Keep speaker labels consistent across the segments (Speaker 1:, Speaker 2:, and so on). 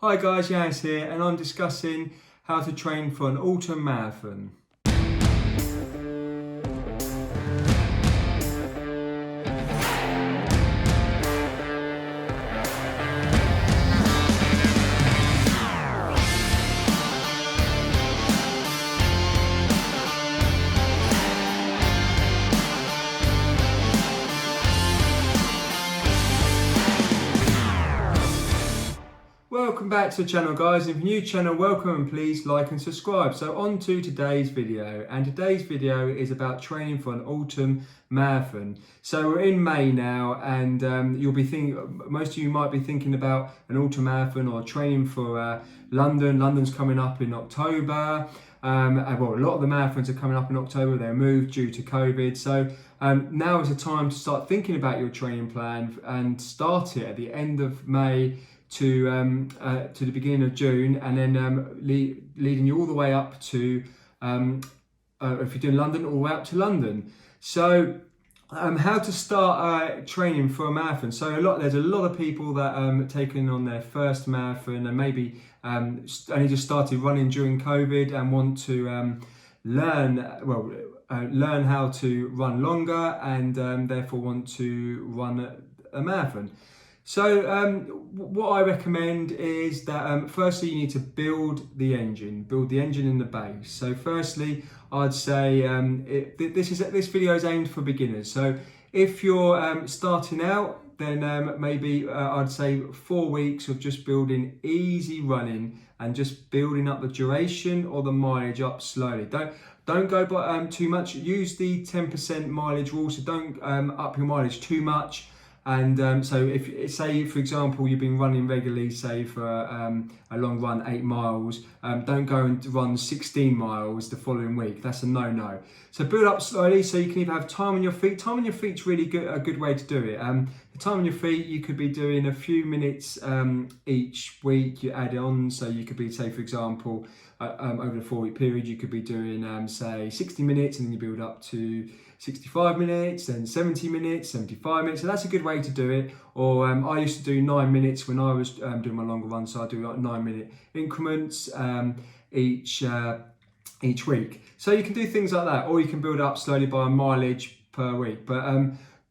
Speaker 1: Hi guys, Yiannis here, and I'm discussing how to train for an autumn marathon. Welcome back to the channel guys. If you're new to the channel, welcome and please like and subscribe. So on to today's video, and today's video is about training for an autumn marathon. So we're in May now, and you'll be thinking, most of you might be thinking about an autumn marathon or training for London. London's coming up in October. Well, a lot of the marathons are coming up in October. They're moved due to COVID. So now is the time to start thinking about your training plan and start it at the end of May to the beginning of June, and then leading you all the way up to, if you're doing London, all the way up to London. So how to start training for a marathon. So there's a lot of people that taking on their first marathon and maybe only just started running during COVID and want to learn how to run longer, and therefore want to run a marathon. So what I recommend is that firstly you need to build the engine in the base. So firstly I'd say this video is aimed for beginners. So if you're starting out, then maybe I'd say 4 weeks of just building easy running and just building up the duration or the mileage up slowly. Don't go by too much. Use the 10% mileage rule, so don't up your mileage too much. And so if, say for example, you've been running regularly, say for a long run, 8 miles, don't go and run 16 miles the following week. That's a no-no. So build up slowly, so you can either have time on your feet. Time on your feet's really a good way to do it. The time on your feet, you could be doing a few minutes each week. You add on, so you could be, say for example, over the 4-week period, you could be doing say 60 minutes, and then you build up to 65 minutes, then 70 minutes, 75 minutes. So that's a good way to do it. Or I used to do 9 minutes when I was doing my longer run. So I do like 9-minute increments each week. So you can do things like that, or you can build up slowly by a mileage per week. But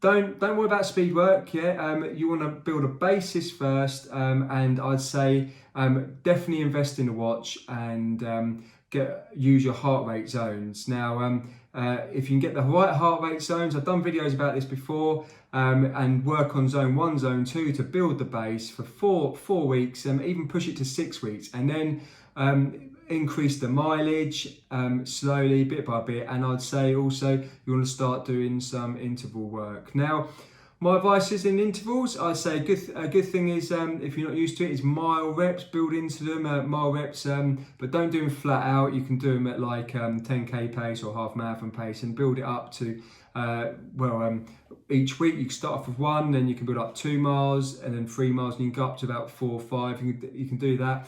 Speaker 1: don't worry about speed work. You want to build a basis first, and I'd say definitely invest in a watch and use your heart rate zones. Now, if you can get the right heart rate zones, I've done videos about this before, and work on zone 1, zone 2 to build the base for four weeks, and even push it to 6 weeks, and then increase the mileage slowly, bit by bit. And I'd say also you want to start doing some interval work. Now, my advice is in intervals, I'd say a good thing is, if you're not used to it, is mile reps. Build into them, mile reps, but don't do them flat out. You can do them at like 10k pace or half marathon pace, and build it up to, each week you can start off with 1, then you can build up 2 miles, and then 3 miles, and you can go up to about 4 or 5. You can do that.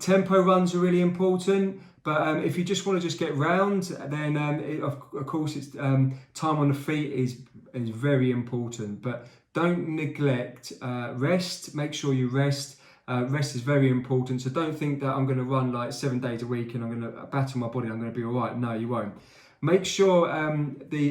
Speaker 1: Tempo runs are really important. But if you just want to just get round, then of course it's time on the feet is very important. But don't neglect rest. Make sure you rest. Rest is very important. So don't think that I'm going to run like 7 days a week and I'm going to batter my body, I'm going to be all right. No, you won't. Make sure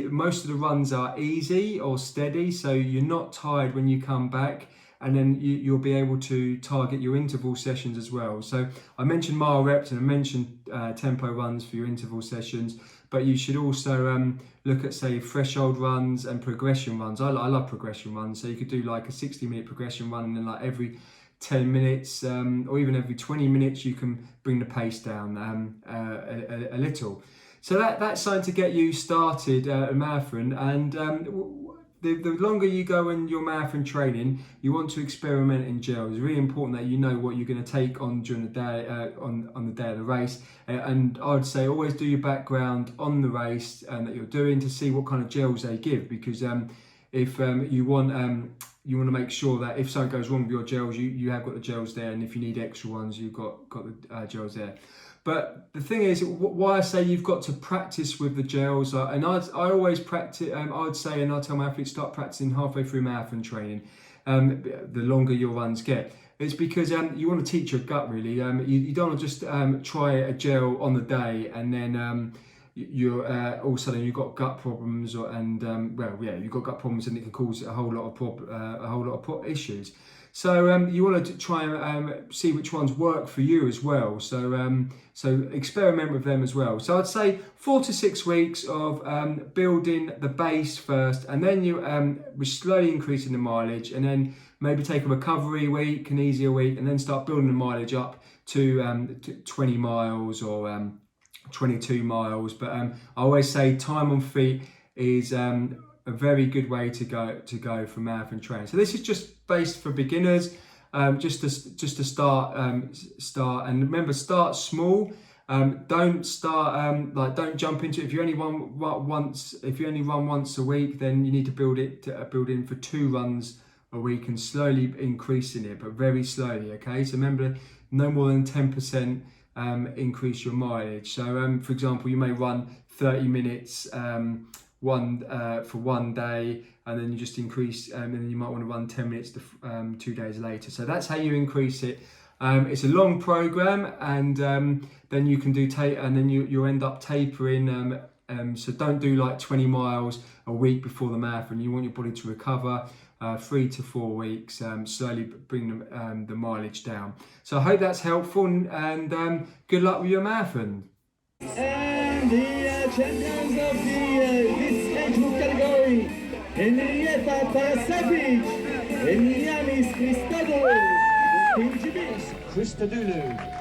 Speaker 1: most of the runs are easy or steady, so you're not tired when you come back. And then you'll be able to target your interval sessions as well. So I mentioned mile reps and I mentioned tempo runs for your interval sessions, but you should also look at, say, threshold runs and progression runs. I love progression runs. So you could do like a 60-minute progression run, and then like every 10 minutes or even every 20 minutes, you can bring the pace down a little. So that's something to get you started a marathon. And the longer you go in your marathon training, you want to experiment in gels. It's really important that you know what you're going to take on during the day, on the day of the race. And I would say always do your background on the race that you're doing to see what kind of gels they give, because if you want to make sure that if something goes wrong with your gels, you have got the gels there, and if you need extra ones, you've got the gels there. But the thing is, why I say you've got to practice with the gels, and I always practice, I'd say, and I tell my athletes, start practicing halfway through marathon training, the longer your runs get. It's because you want to teach your gut really. You don't want to just try a gel on the day and then you're all of a sudden you've got gut problems, you've got gut problems and it can cause a whole lot of issues. So you want to try and see which ones work for you as well. So experiment with them as well. So I'd say 4 to 6 weeks of building the base first, and then you we're slowly increasing the mileage, and then maybe take a recovery week, an easier week, and then start building the mileage up to 20 miles or 22 miles. But I always say time on feet is a very good way to go for marathon training. So this is just based for beginners, just to start, and remember, start small. Don't start don't jump into it. If you only run once a week, then you need to build in for 2 runs a week and slowly increasing it, but very slowly. Okay, so remember, no more than 10% increase your mileage. So for example, you may run 30 minutes for one day, and then you just increase, and then you might want to run 10 minutes 2 days later. So that's how you increase it. It's a long program, and then you can do and then you end up tapering. So don't do like 20 miles a week before the marathon. You want your body to recover 3 to 4 weeks, slowly bring the mileage down. So I hope that's helpful, and good luck with your marathon.
Speaker 2: And the champions of this age group category, Henrietta Parasavic and Yiannis Christodoulou. Christodoulou.